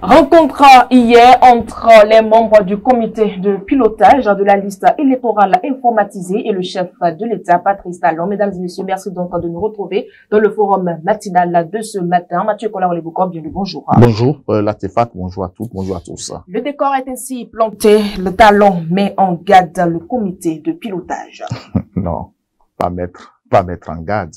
Rencontre hier entre les membres du comité de pilotage de la liste électorale informatisée et le chef de l'État, Patrice Talon. Mesdames et messieurs, merci donc de nous retrouver dans le forum matinal de ce matin. Mathieu Kola-Oleboko, bienvenue, bonjour. Bonjour, Latifat, bonjour à toutes, bonjour à tous. Le décor est ainsi planté. Le Talon met en garde le comité de pilotage. Non, pas mettre en garde.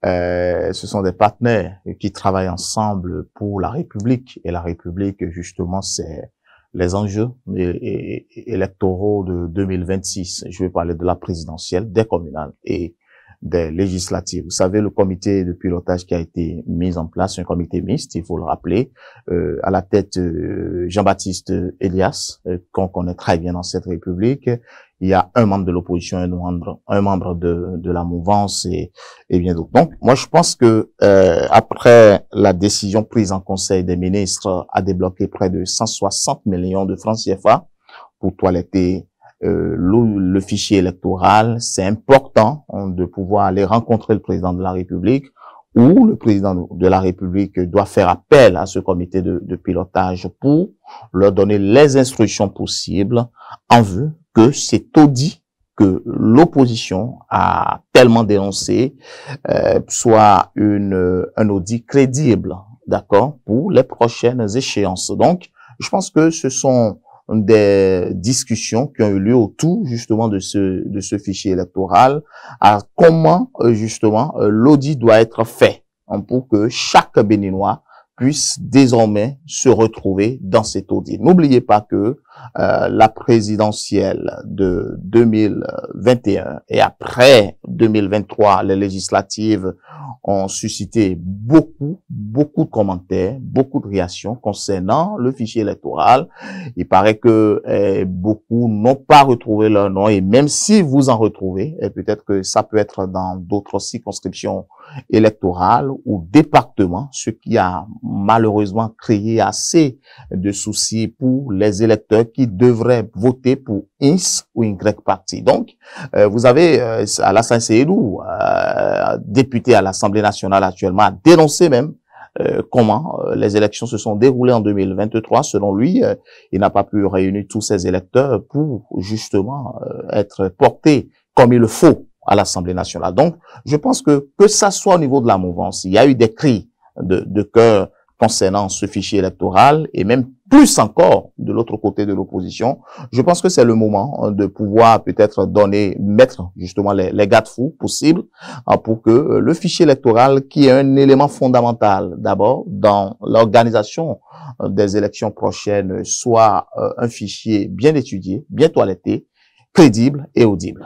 Ce sont des partenaires qui travaillent ensemble pour la République. Et la République, justement, c'est les enjeux électoraux de 2026. Je vais parler de la présidentielle, des communales et des législatives. Vous savez, le comité de pilotage qui a été mis en place, un comité mixte, il faut le rappeler, à la tête Jean-Baptiste Elias, qu'on connaît très bien dans cette République. Il y a un membre de l'opposition, un membre de la mouvance et bien d'autres. Donc, moi, je pense que après la décision prise en Conseil des ministres à débloquer près de 160 millions de francs CFA pour toiletter le fichier électoral, c'est important de pouvoir aller rencontrer le président de la République, ou le président de la République doit faire appel à ce comité de pilotage pour leur donner les instructions possibles en vue que cet audit que l'opposition a tellement dénoncé soit un audit crédible, d'accord, pour les prochaines échéances. Donc, je pense que ce sont des discussions qui ont eu lieu autour justement de ce fichier électoral, à comment justement l'audit doit être fait pour que chaque Béninois puisse désormais se retrouver dans cet audit. N'oubliez pas que la présidentielle de 2021 et après 2023, les législatives ont suscité beaucoup de commentaires, beaucoup de réactions concernant le fichier électoral. Il paraît que beaucoup n'ont pas retrouvé leur nom, et même si vous en retrouvez, peut-être que ça peut être dans d'autres circonscriptions électorales ou départements, ce qui a malheureusement créé assez de soucis pour les électeurs qui devraient voter pour X ou Y parti. Donc, vous avez Alassane Seyedou, député à l'Assemblée nationale actuellement, a dénoncé même comment les élections se sont déroulées en 2023. Selon lui, il n'a pas pu réunir tous ses électeurs pour justement être portés comme il le faut à l'Assemblée nationale. Donc, je pense que ça soit au niveau de la mouvance, il y a eu des cris de cœur concernant ce fichier électoral, et même plus encore de l'autre côté de l'opposition. Je pense que c'est le moment de pouvoir peut-être mettre justement les garde-fous possibles pour que le fichier électoral, qui est un élément fondamental d'abord dans l'organisation des élections prochaines, soit un fichier bien étudié, bien toiletté, crédible et audible.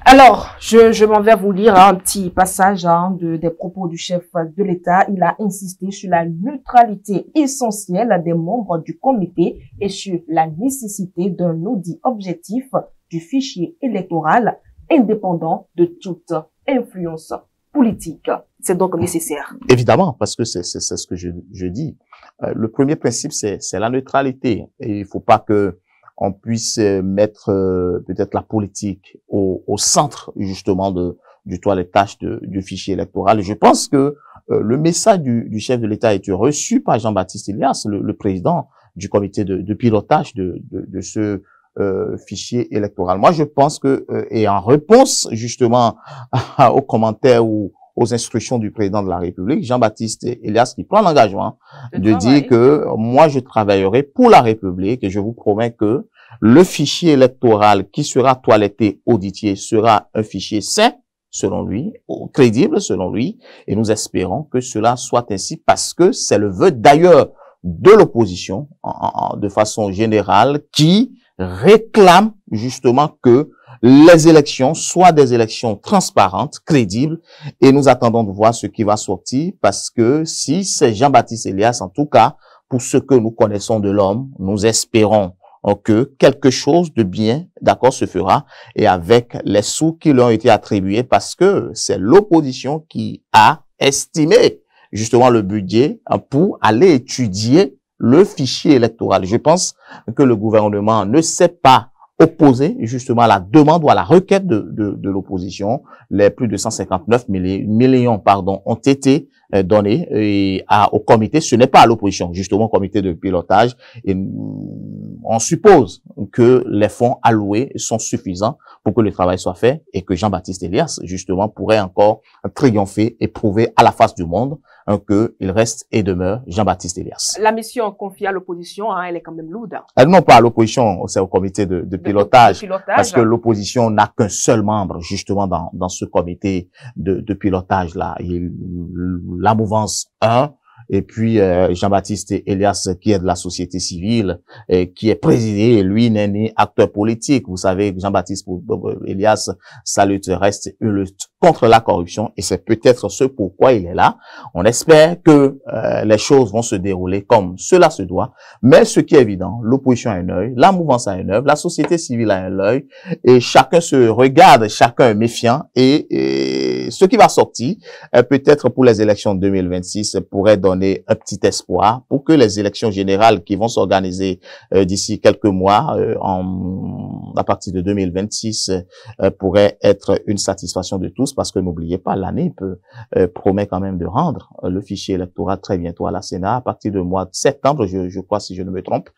Alors, je m'en vais vous lire un petit passage des propos du chef de l'État. Il a insisté sur la neutralité essentielle des membres du comité et sur la nécessité d'un audit objectif du fichier électoral indépendant de toute influence politique. C'est donc nécessaire. Évidemment, parce que c'est ce que je dis. Le premier principe, c'est la neutralité. Et il faut pas que on puisse mettre peut-être la politique au centre justement du toilettage du fichier électoral. Et je pense que le message du chef de l'État a été reçu par Jean-Baptiste Elias, le président du comité de pilotage de ce fichier électoral. Moi, je pense que et en réponse justement aux commentaires ou aux instructions du président de la République, Jean-Baptiste Elias, qui prend l'engagement de dire que moi, je travaillerai pour la République, et je vous promets que le fichier électoral qui sera toiletté, audité, sera un fichier sain, selon lui, crédible, selon lui, et nous espérons que cela soit ainsi, parce que c'est le vœu d'ailleurs de l'opposition, de façon générale, qui réclame justement que les élections soient des élections transparentes, crédibles, et nous attendons de voir ce qui va sortir, parce que si c'est Jean-Baptiste Elias, en tout cas, pour ce que nous connaissons de l'homme, nous espérons que quelque chose de bien, d'accord, se fera, et avec les sous qui lui ont été attribués, parce que c'est l'opposition qui a estimé justement le budget pour aller étudier le fichier électoral. Je pense que le gouvernement ne sait pas opposé justement à la demande ou à la requête de l'opposition. Les plus de 159 millions ont été donnés au comité. Ce n'est pas à l'opposition, justement, au comité de pilotage. Et on suppose que les fonds alloués sont suffisants pour que le travail soit fait et que Jean-Baptiste Elias, justement, pourrait encore triompher et prouver à la face du monde qu'il reste et demeure Jean-Baptiste Elias. La mission confiée à l'opposition, hein, elle est quand même lourde. Non, pas à l'opposition, c'est au comité de pilotage, parce que l'opposition n'a qu'un seul membre, justement, dans ce comité de pilotage-là. La mouvance 1, et puis Jean-Baptiste Elias, qui est de la société civile, qui est présidé, lui n'est ni acteur politique. Vous savez, Jean-Baptiste Elias, sa lutte reste une lutte contre la corruption, et c'est peut-être ce pourquoi il est là. On espère que les choses vont se dérouler comme cela se doit, mais ce qui est évident, l'opposition a un œil, la mouvance a un œil, la société civile a un œil, et chacun se regarde, chacun est méfiant, et ce qui va sortir, peut-être pour les élections de 2026, pourrait donner un petit espoir pour que les élections générales qui vont s'organiser d'ici quelques mois, à partir de 2026, pourraient être une satisfaction de tous, parce que n'oubliez pas, l'ANIP promet quand même de rendre le fichier électoral très bientôt à la Sénat, à partir du mois de septembre, je crois, si je ne me trompe.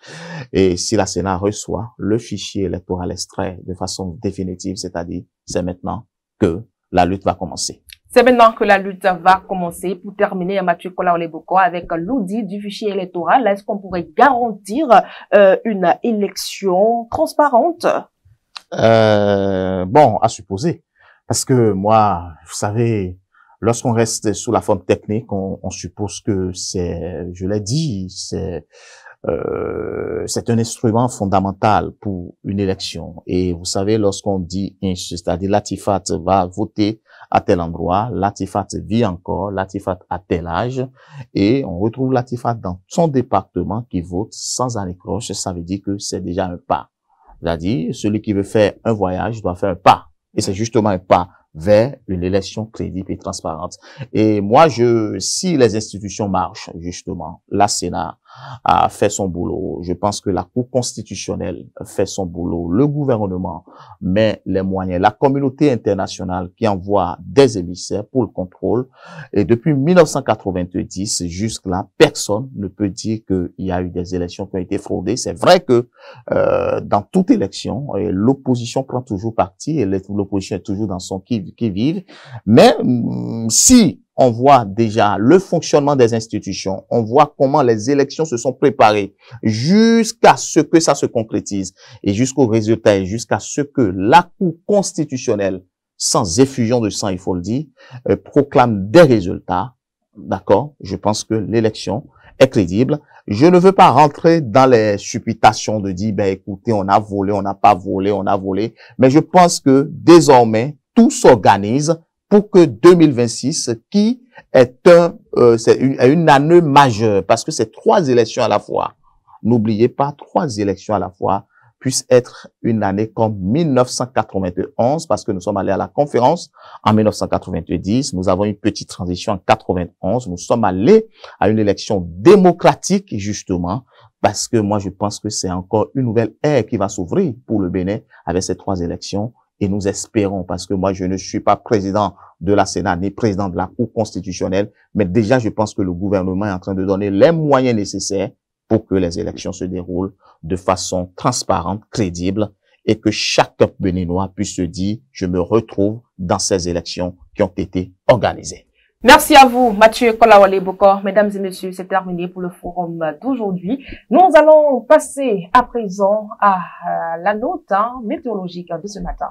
Et si la Sénat reçoit le fichier électoral extrait de façon définitive, c'est-à-dire, c'est maintenant que la lutte va commencer. C'est maintenant que la lutte va commencer. Pour terminer, Mathieu Kolaoleboko, avec l'audit du fichier électoral, est-ce qu'on pourrait garantir une élection transparente? Bon, à supposer. Parce que moi, vous savez, lorsqu'on reste sous la forme technique, on suppose que c'est, je l'ai dit, c'est un instrument fondamental pour une élection. Et vous savez, lorsqu'on dit, c'est-à-dire Latifat va voter à tel endroit, Latifat vit encore, Latifat à tel âge, et on retrouve Latifat dans son département qui vote sans anicroche, ça veut dire que c'est déjà un pas. C'est-à-dire, celui qui veut faire un voyage doit faire un pas. Et c'est justement un pas vers une élection crédible et transparente. Et moi, si les institutions marchent, justement, la Sénat a fait son boulot, je pense que la Cour constitutionnelle fait son boulot, le gouvernement met les moyens, la communauté internationale qui envoie des émissaires pour le contrôle. Et depuis 1990 jusque-là, personne ne peut dire qu'il y a eu des élections qui ont été fraudées. C'est vrai que dans toute élection, l'opposition prend toujours parti et l'opposition est toujours dans son qui-vive. Mais si on voit déjà le fonctionnement des institutions, on voit comment les élections se sont préparées jusqu'à ce que ça se concrétise et jusqu'au résultat et jusqu'à ce que la Cour constitutionnelle, sans effusion de sang, il faut le dire, proclame des résultats. D'accord? Je pense que l'élection est crédible. Je ne veux pas rentrer dans les supputations de dire, ben écoutez, on a volé, on n'a pas volé, on a volé. Mais je pense que désormais, tout s'organise pour que 2026, qui est une année majeure, parce que c'est 3 élections à la fois. N'oubliez pas, 3 élections à la fois puisse être une année comme 1991, parce que nous sommes allés à la conférence en 1990, nous avons une petite transition en 91, nous sommes allés à une élection démocratique, justement, parce que moi je pense que c'est encore une nouvelle ère qui va s'ouvrir pour le Bénin avec ces 3 élections. Et nous espérons, parce que moi, je ne suis pas président de la Sénat ni président de la Cour constitutionnelle, mais déjà, je pense que le gouvernement est en train de donner les moyens nécessaires pour que les élections se déroulent de façon transparente, crédible, et que chaque Béninois puisse se dire, je me retrouve dans ces élections qui ont été organisées. Merci à vous, Mathieu Kolaoleboko. Mesdames et messieurs, c'est terminé pour le forum d'aujourd'hui. Nous allons passer à présent à la note météorologique de ce matin.